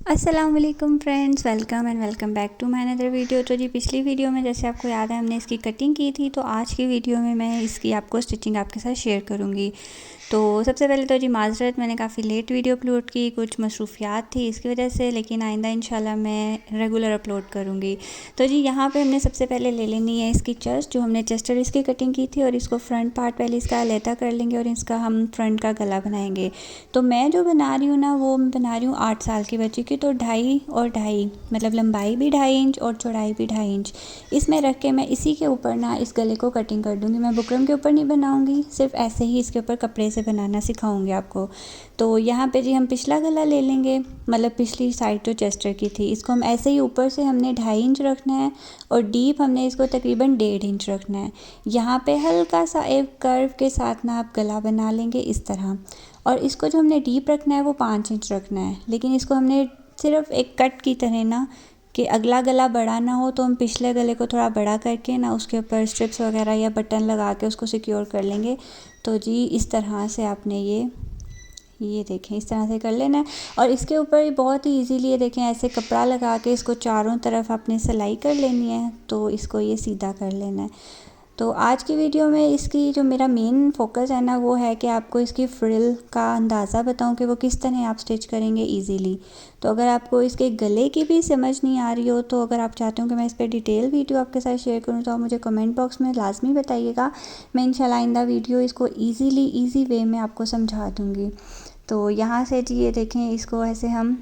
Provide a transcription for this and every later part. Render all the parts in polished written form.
अस्सलाम वालेकुम friends, welcome back to my another video. तो जी पिछली वीडियो में जैसे आपको याद है हमने इसकी कटिंग की थी, तो आज की वीडियो में मैं इसकी आपको स्टिचिंग आपके साथ शेयर करूँगी। तो सबसे पहले तो जी माज़रत, मैंने काफ़ी लेट वीडियो अपलोड की, कुछ मसरूफियात थी इसकी वजह से, लेकिन आइंदा इंशाल्लाह मैं रेगुलर अपलोड करूँगी। तो जी यहाँ पे हमने सबसे पहले ले लेनी है इसकी चेस्ट, जो हमने चेस्ट और इसकी कटिंग की थी, और इसको फ्रंट पार्ट पहले इसका अलहदा कर लेंगे और इसका हम फ्रंट का गला बनाएंगे। तो मैं जो बना रही हूँ ना, वो मैं बना रही हूँ 8 साल की बच्ची की, तो 2.5 और 2.5 मतलब लंबाई भी 2.5 इंच और चौड़ाई भी 2.5 इंच इसमें रख के मैं इसी के ऊपर ना इस गले को कटिंग कर दूँगी। मैं बुकरम के ऊपर नहीं बनाऊँगी, सिर्फ ऐसे ही इसके ऊपर कपड़े से बनाना सिखाऊंगी आपको। तो यहाँ पे जी हम पिछला गला ले लेंगे, मतलब पिछली साइड जो चेस्टर की थी, इसको हम ऐसे ही ऊपर से हमने 2.5 इंच रखना है और डीप हमने इसको तकरीबन 1.5 इंच रखना है। यहाँ पे हल्का सा एक कर्व के साथ ना आप गला बना लेंगे इस तरह, और इसको जो हमने डीप रखना है वो 5 इंच रखना है, लेकिन इसको हमने सिर्फ एक कट की तरह ना, कि अगला गला बड़ा ना हो तो हम पिछले गले को थोड़ा बड़ा करके ना उसके ऊपर स्ट्रिप्स वगैरह या बटन लगा के उसको सिक्योर कर लेंगे। तो जी इस तरह से आपने ये देखें इस तरह से कर लेना है। और इसके ऊपर बहुत ही इजीली ये देखें ऐसे कपड़ा लगा के इसको चारों तरफ आपने सिलाई कर लेनी है, तो इसको ये सीधा कर लेना है। तो आज की वीडियो में इसकी जो मेरा मेन फोकस है ना, वो है कि आपको इसकी फ्रिल का अंदाज़ा बताऊं कि वो किस तरह आप स्टिच करेंगे इजीली। तो अगर आपको इसके गले की भी समझ नहीं आ रही हो, तो अगर आप चाहते हो कि मैं इस पर डिटेल वीडियो आपके साथ शेयर करूं, तो आप मुझे कमेंट बॉक्स में लाजमी बताइएगा। मैं इंशाल्लाह आइंदा वीडियो इसको ईज़ी वे में आपको समझा दूँगी। तो यहाँ से जी ये देखें, इसको ऐसे हम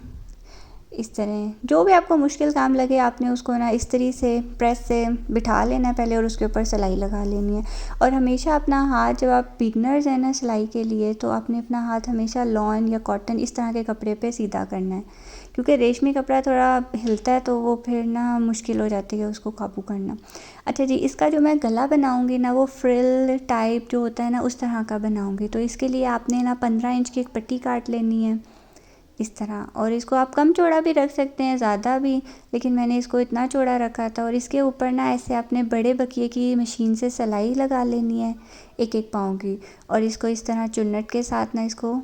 इस तरह जो भी आपको मुश्किल काम लगे आपने उसको ना इस तरीके से प्रेस से बिठा लेना है पहले, और उसके ऊपर सिलाई लगा लेनी है। और हमेशा अपना हाथ, जब आप बिगनर्स हैं ना सिलाई के लिए, तो आपने अपना हाथ हमेशा लॉन या कॉटन इस तरह के कपड़े पे सीधा करना है, क्योंकि रेशमी कपड़ा थोड़ा हिलता है तो वो फिर ना मुश्किल हो जाती है उसको काबू करना। अच्छा जी, इसका जो मैं गला बनाऊंगी ना, वो फ्रिल टाइप जो होता है ना उस तरह का बनाऊंगी। तो इसके लिए आपने ना 15 इंच की एक पट्टी काट लेनी है इस तरह, और इसको आप कम चौड़ा भी रख सकते हैं, ज़्यादा भी, लेकिन मैंने इसको इतना चौड़ा रखा था। और इसके ऊपर ना ऐसे आपने बड़े बकिए की मशीन से सिलाई लगा लेनी है एक एक पाँव की, और इसको इस तरह चुन्नट के साथ ना इसको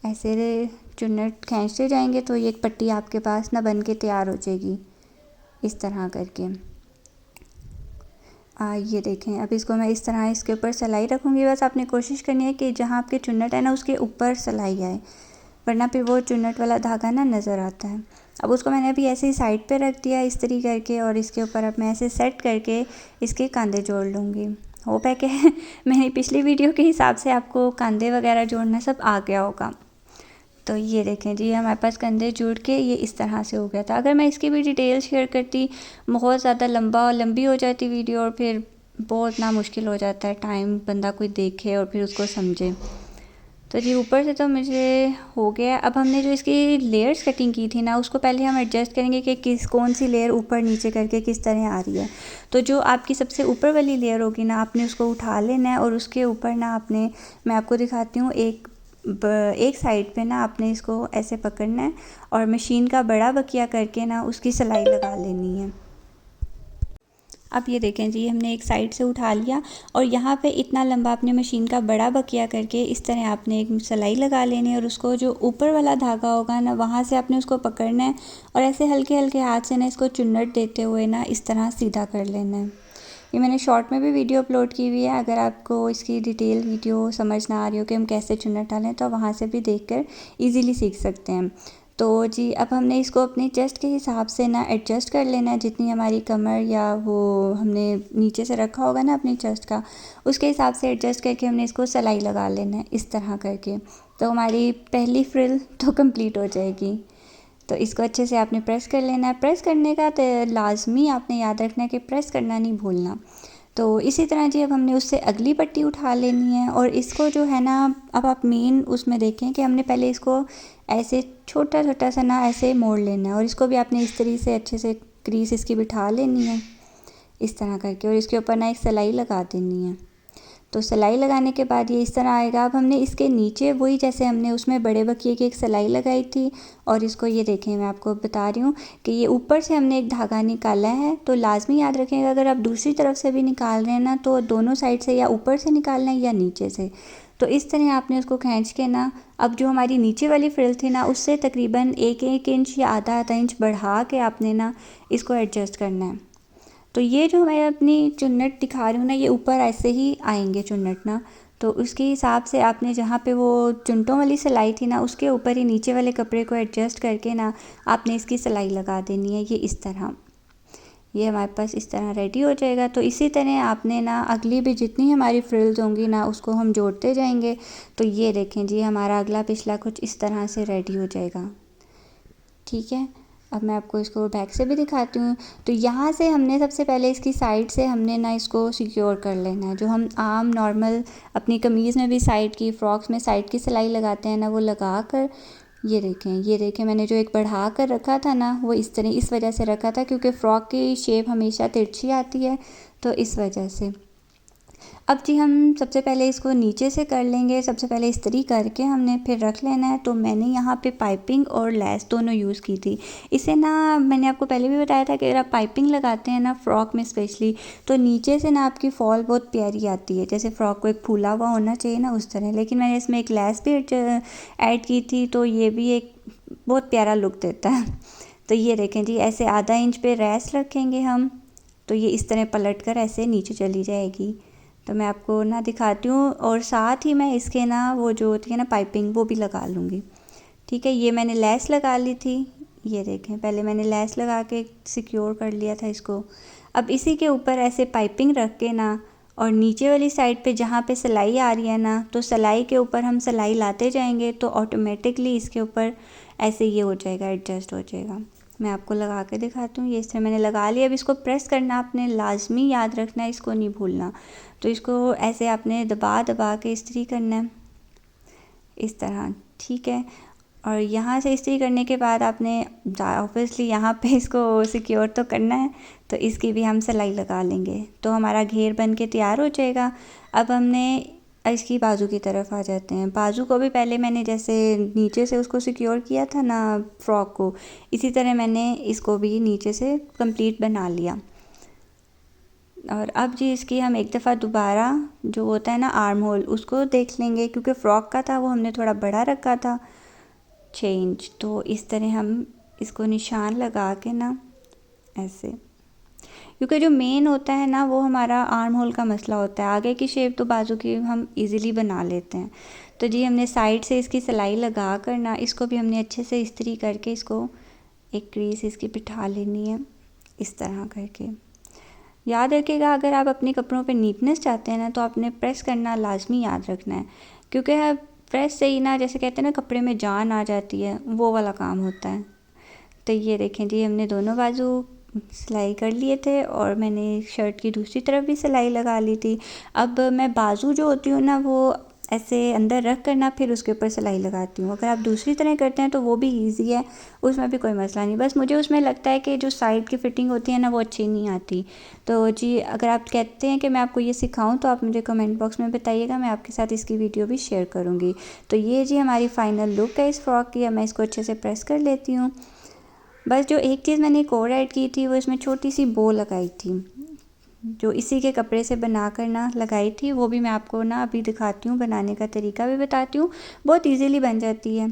ऐसे चुन्नट खींचते जाएंगे, तो ये एक पट्टी आपके पास ना बन के तैयार हो जाएगी इस तरह करके। ये देखें, अब इसको मैं इस तरह इसके ऊपर सिलाई रखूँगी। बस आपने कोशिश करनी है कि जहाँ आपके चुन्नट है ना उसके ऊपर सिलाई आए, वरना फिर वो चुन्नट वाला धागा ना नज़र आता है। अब उसको मैंने अभी ऐसे ही साइड पे रख दिया इस तरीके करके, और इसके ऊपर अब मैं ऐसे सेट करके इसके कांधे जोड़ लूँगी। होप है कि मैंने पिछली वीडियो के हिसाब से आपको कांधे वगैरह जोड़ना सब आ गया होगा। तो ये देखें जी, हमारे पास कंधे जुड़ के ये इस तरह से हो गया था। अगर मैं इसकी भी डिटेल शेयर करती, बहुत ज़्यादा लंबी हो जाती वीडियो, और फिर बहुत ना मुश्किल हो जाता है, टाइम बंदा कोई देखे और फिर उसको समझे। तो जी ऊपर से तो मुझे हो गया। अब हमने जो इसकी लेयर्स कटिंग की थी ना, उसको पहले हम एडजस्ट करेंगे कि कौन सी लेयर ऊपर नीचे करके किस तरह आ रही है। तो जो आपकी सबसे ऊपर वाली लेयर होगी ना, आपने उसको उठा लेना है, और उसके ऊपर ना आपने, मैं आपको दिखाती हूँ, एक साइड पे ना आपने इसको ऐसे पकड़ना है और मशीन का बड़ा बकिया करके ना उसकी सिलाई लगा लेनी है। अब ये देखें जी, हमने एक साइड से उठा लिया, और यहाँ पे इतना लंबा आपने मशीन का बड़ा बकिया करके इस तरह आपने एक सिलाई लगा लेनी है, और उसको जो ऊपर वाला धागा होगा ना वहाँ से आपने उसको पकड़ना है, और ऐसे हल्के हल्के हाथ से ना इसको चुन्नट देते हुए ना इस तरह सीधा कर लेना है। ये मैंने शॉर्ट में भी वीडियो अपलोड की हुई है, अगर आपको इसकी डिटेल वीडियो समझ ना आ रही हो कि हम कैसे चुन्नट डालें, तो वहाँ से भी देखकर इजीली सीख सकते हैं। तो जी अब हमने इसको अपनी चेस्ट के हिसाब से ना एडजस्ट कर लेना है, जितनी हमारी कमर या वो हमने नीचे से रखा होगा ना अपनी चेस्ट का, उसके हिसाब से एडजस्ट करके हमने इसको सिलाई लगा लेना है इस तरह करके। तो हमारी पहली फ्रिल तो कंप्लीट हो जाएगी। तो इसको अच्छे से आपने प्रेस कर लेना है। प्रेस करने का तो लाजमी आपने याद रखना है कि प्रेस करना नहीं भूलना। तो इसी तरह जी अब हमने उससे अगली पट्टी उठा लेनी है, और इसको जो है ना, अब आप मेन उसमें देखें कि हमने पहले इसको ऐसे छोटा छोटा सा ना ऐसे मोड़ लेना है, और इसको भी आपने इस तरीके से अच्छे से क्रीज इसकी बिठा लेनी है इस तरह करके, और इसके ऊपर ना एक सिलाई लगा देनी है। तो सिलाई लगाने के बाद ये इस तरह आएगा। अब हमने इसके नीचे वही जैसे हमने उसमें बड़े बकिए की एक सिलाई लगाई थी, और इसको ये देखें, मैं आपको बता रही हूँ कि ये ऊपर से हमने एक धागा निकाला है। तो लाजमी याद रखेंगे, अगर आप दूसरी तरफ से भी निकाल रहे हैं ना, तो दोनों साइड से या ऊपर से निकालना है या नीचे से। तो इस तरह आपने उसको खींच के ना, अब जो हमारी नीचे वाली फ्रिल थी ना उससे तकरीबन 1-1 इंच या आधा इंच बढ़ा के आपने ना इसको एडजस्ट करना है। तो ये जो मैं अपनी चुन्नट दिखा रही हूँ ना, ये ऊपर ऐसे ही आएंगे चुन्नट ना, तो उसके हिसाब से आपने जहाँ पे वो चुनटों वाली सिलाई थी ना उसके ऊपर ही नीचे वाले कपड़े को एडजस्ट करके ना आपने इसकी सिलाई लगा देनी है। ये इस तरह, ये हमारे पास इस तरह रेडी हो जाएगा। तो इसी तरह आपने ना अगली भी जितनी हमारी फ्रिल्स होंगी ना उसको हम जोड़ते जाएंगे। तो ये देखें जी, हमारा अगला पिछला कुछ इस तरह से रेडी हो जाएगा। ठीक है, अब मैं आपको इसको बैक से भी दिखाती हूँ। तो यहाँ से हमने सबसे पहले इसकी साइड से हमने ना इसको सिक्योर कर लेना है। जो हम आम नॉर्मल अपनी कमीज़ में भी साइड की, फ्रॉक्स में साइड की सिलाई लगाते हैं ना, वो लगा कर ये देखें मैंने जो एक बढ़ा कर रखा था ना, वो इस तरह इस वजह से रखा था क्योंकि फ़्रॉक की शेप हमेशा तिरछी आती है, तो इस वजह से। अब जी हम सबसे पहले इसको नीचे से कर लेंगे। सबसे पहले इस्त्री करके हमने फिर रख लेना है। तो मैंने यहाँ पे पाइपिंग और लेस दोनों यूज़ की थी। इसे ना मैंने आपको पहले भी बताया था कि अगर आप पाइपिंग लगाते हैं ना फ़्रॉक में स्पेशली, तो नीचे से ना आपकी फॉल बहुत प्यारी आती है, जैसे फ़्रॉक को एक फूला हुआ होना चाहिए ना उस तरह। लेकिन मैंने इसमें एक लेस भी ऐड की थी, तो ये भी एक बहुत प्यारा लुक देता है। तो ये देखें जी, ऐसे आधा इंच पे रेस्ट रखेंगे हम, तो ये इस तरह पलट कर ऐसे नीचे चली जाएगी। तो मैं आपको ना दिखाती हूँ, और साथ ही मैं इसके ना वो जो होती है ना पाइपिंग, वो भी लगा लूँगी। ठीक है, ये मैंने लेस लगा ली थी। ये देखें, पहले मैंने लेस लगा के सिक्योर कर लिया था इसको। अब इसी के ऊपर ऐसे पाइपिंग रख के ना, और नीचे वाली साइड पे जहाँ पे सिलाई आ रही है ना, तो सिलाई के ऊपर हम सिलाई लाते जाएंगे, तो ऑटोमेटिकली इसके ऊपर ऐसे ये हो जाएगा, एडजस्ट हो जाएगा। मैं आपको लगा के दिखाती हूँ। ये इस तरह मैंने लगा लिया। अब इसको प्रेस करना आपने लाजमी याद रखना है, इसको नहीं भूलना। तो इसको ऐसे आपने दबा दबा के इस्त्री करना है इस तरह। ठीक है, और यहाँ से इस्त्री करने के बाद आपने ऑब्वियसली यहाँ पे इसको सिक्योर तो करना है, तो इसकी भी हम सिलाई लगा लेंगे। तो हमारा घेर बन के तैयार हो जाएगा। अब हमने इसकी बाजू की तरफ आ जाते हैं। बाजू को भी पहले मैंने जैसे नीचे से उसको सिक्योर किया था ना फ़्रॉक को, इसी तरह मैंने इसको भी नीचे से कंप्लीट बना लिया। और अब जी इसकी हम एक दफ़ा दोबारा जो होता है ना आर्म होल, उसको देख लेंगे, क्योंकि फ़्रॉक का था वो हमने थोड़ा बड़ा रखा था 6 इंच। तो इस तरह हम इसको निशान लगा के ना ऐसे, क्योंकि जो मेन होता है ना वो हमारा आर्म होल का मसला होता है। आगे की शेप तो बाजू की हम इजीली बना लेते हैं। तो जी हमने साइड से इसकी सिलाई लगा कर ना, इसको भी हमने अच्छे से इस्त्री करके इसको एक क्रीज इसकी बिठा लेनी है इस तरह करके। याद रखिएगा, अगर आप अपने कपड़ों पे नीटनेस चाहते हैं ना, तो आपने प्रेस करना लाजमी याद रखना है, क्योंकि प्रेस से ही ना, जैसे कहते हैं ना, कपड़े में जान आ जाती है, वो वाला काम होता है। तो ये देखें जी, हमने दोनों बाजू सिलाई कर लिए थे, और मैंने शर्ट की दूसरी तरफ भी सिलाई लगा ली थी। अब मैं बाजू जो होती हूँ ना, वो ऐसे अंदर रख कर ना फिर उसके ऊपर सिलाई लगाती हूँ। अगर आप दूसरी तरह करते हैं तो वो भी इजी है, उसमें भी कोई मसला नहीं। बस मुझे उसमें लगता है कि जो साइड की फ़िटिंग होती है ना, वो अच्छी नहीं आती। तो जी अगर आप कहते हैं कि मैं आपको ये सिखाऊं, तो आप मुझे कमेंट बॉक्स में बताइएगा, मैं आपके साथ इसकी वीडियो भी शेयर करूँगी। तो ये जी हमारी फ़ाइनल लुक है इस फ्रॉक की। अब मैं इसको अच्छे से प्रेस कर लेती हूँ। बस जो एक चीज़ मैंने एक और ऐड की थी, वो इसमें छोटी सी बो लगाई थी, जो इसी के कपड़े से बना कर ना लगाई थी। वो भी मैं आपको ना अभी दिखाती हूँ, बनाने का तरीका भी बताती हूँ। बहुत इजीली बन जाती है।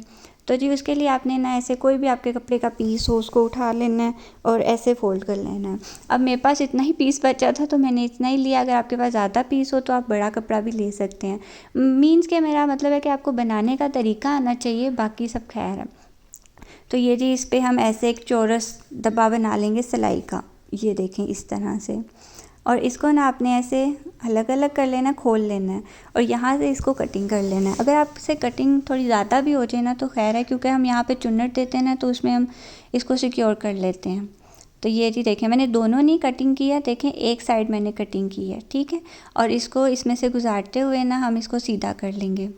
तो जी उसके लिए आपने ना ऐसे कोई भी आपके कपड़े का पीस हो, उसको उठा लेना है और ऐसे फ़ोल्ड कर लेना है। अब मेरे पास इतना ही पीस बचा था, तो मैंने इतना ही लिया। अगर आपके पास ज़्यादा पीस हो तो आप बड़ा कपड़ा भी ले सकते हैं। मीन्स के मेरा मतलब है कि आपको बनाने का तरीका आना चाहिए, बाकी सब खैर है। तो ये जी इस पर हम ऐसे एक चौरस डब्बा बना लेंगे सिलाई का। ये देखें इस तरह से, और इसको ना आपने ऐसे अलग अलग कर लेना, खोल लेना है, और यहाँ से इसको कटिंग कर लेना है। अगर आपसे कटिंग थोड़ी ज़्यादा भी हो जाए ना तो खैर है, क्योंकि हम यहाँ पे चुन्नट देते हैं ना, तो उसमें हम इसको सिक्योर कर लेते हैं। तो ये जी देखें, मैंने दोनों नहीं कटिंग की है, देखें एक साइड मैंने कटिंग की है, ठीक है। और इसको इसमें से गुजारते हुए ना हम इसको सीधा कर लेंगे।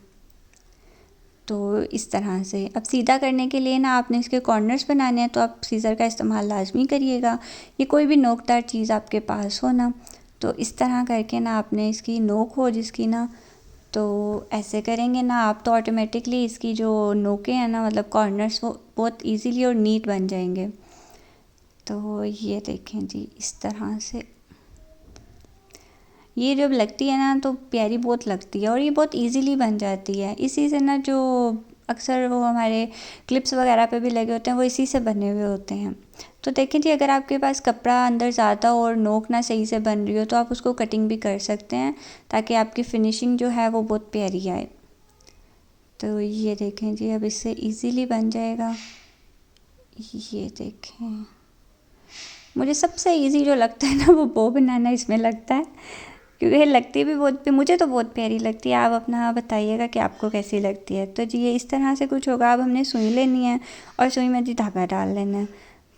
तो इस तरह से अब सीधा करने के लिए ना आपने इसके कॉर्नर्स बनाने हैं, तो आप सीज़र का इस्तेमाल लाजमी करिएगा। ये कोई भी नोकदार चीज़ आपके पास हो ना, तो इस तरह करके ना आपने इसकी नोक हो जिसकी ना, तो ऐसे करेंगे ना आप, तो ऑटोमेटिकली इसकी जो नोकें हैं ना, मतलब कॉर्नर्स, वो बहुत इजीली और नीट बन जाएंगे। तो ये देखें जी इस तरह से, ये जब लगती है ना तो प्यारी बहुत लगती है और ये बहुत इजीली बन जाती है। इसी से ना जो अक्सर वो हमारे क्लिप्स वगैरह पे भी लगे होते हैं वो इसी से बने हुए होते हैं। तो देखें जी, अगर आपके पास कपड़ा अंदर ज़्यादा और नोक ना सही से बन रही हो तो आप उसको कटिंग भी कर सकते हैं ताकि आपकी फिनिशिंग जो है वो बहुत प्यारी आए। तो ये देखें जी, अब इससे इजीली बन जाएगा। ये देखें, मुझे सबसे इजी जो लगता है ना वो बो बनाना इसमें लगता है, क्योंकि ये लगती भी बहुत, मुझे तो बहुत प्यारी लगती है। आप अपना बताइएगा कि आपको कैसी लगती है। तो जी ये इस तरह से कुछ होगा। अब हमने सुई लेनी है और सुई में जी धागा डाल लेना है।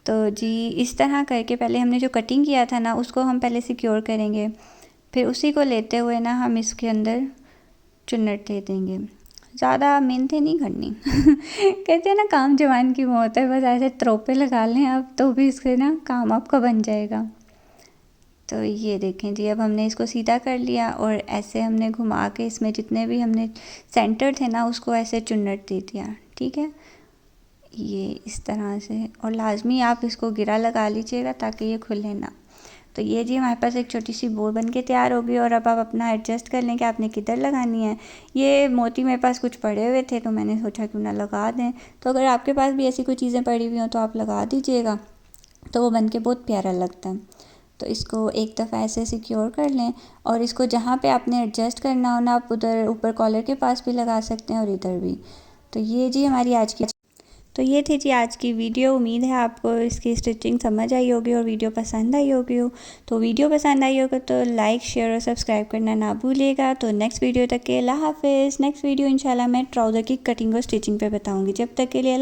तो जी इस तरह करके पहले हमने जो कटिंग किया था ना उसको हम पहले सिक्योर करेंगे, फिर उसी को लेते हुए ना हम इसके अंदर चुन्नट दे देंगे। ज़्यादा मेहनत नहीं करनी कहते हैं ना काम जवान की मौत है, बस ऐसे त्रोपे लगा लें आप तो भी इससे ना काम आपका बन जाएगा। तो ये देखें जी, अब हमने इसको सीधा कर लिया और ऐसे हमने घुमा के इसमें जितने भी हमने सेंटर थे ना उसको ऐसे चुन्नट दे दिया। ठीक है, ये इस तरह से, और लाजमी आप इसको गिरा लगा लीजिएगा ताकि ये खुले ना। तो ये जी हमारे पास एक छोटी सी बो बन के तैयार होगी और अब आप अपना एडजस्ट कर लें कि आपने किधर लगानी है। ये मोती मेरे पास कुछ पड़े हुए थे तो मैंने सोचा क्यों ना लगा दें। तो अगर आपके पास भी ऐसी कोई चीज़ें पड़ी हुई हों तो आप लगा दीजिएगा, तो वो बन के बहुत प्यारा लगता है। तो इसको एक दफ़ा ऐसे सिक्योर कर लें और इसको जहाँ पे आपने एडजस्ट करना हो ना आप उधर ऊपर कॉलर के पास भी लगा सकते हैं और इधर भी। तो ये जी हमारी आज की, तो ये थी जी आज की वीडियो। उम्मीद है आपको इसकी स्टिचिंग समझ आई होगी और वीडियो पसंद आई होगी हो। तो वीडियो पसंद आई होगा तो लाइक शेयर और सब्सक्राइब करना ना भूलिएगा। तो नेक्स्ट वीडियो तक के अल्लाह हाफिज़। नेक्स्ट वीडियो इंशाल्लाह मैं ट्राउज़र की कटिंग और स्टिचिंग पे बताऊँगी। जब तक के लिए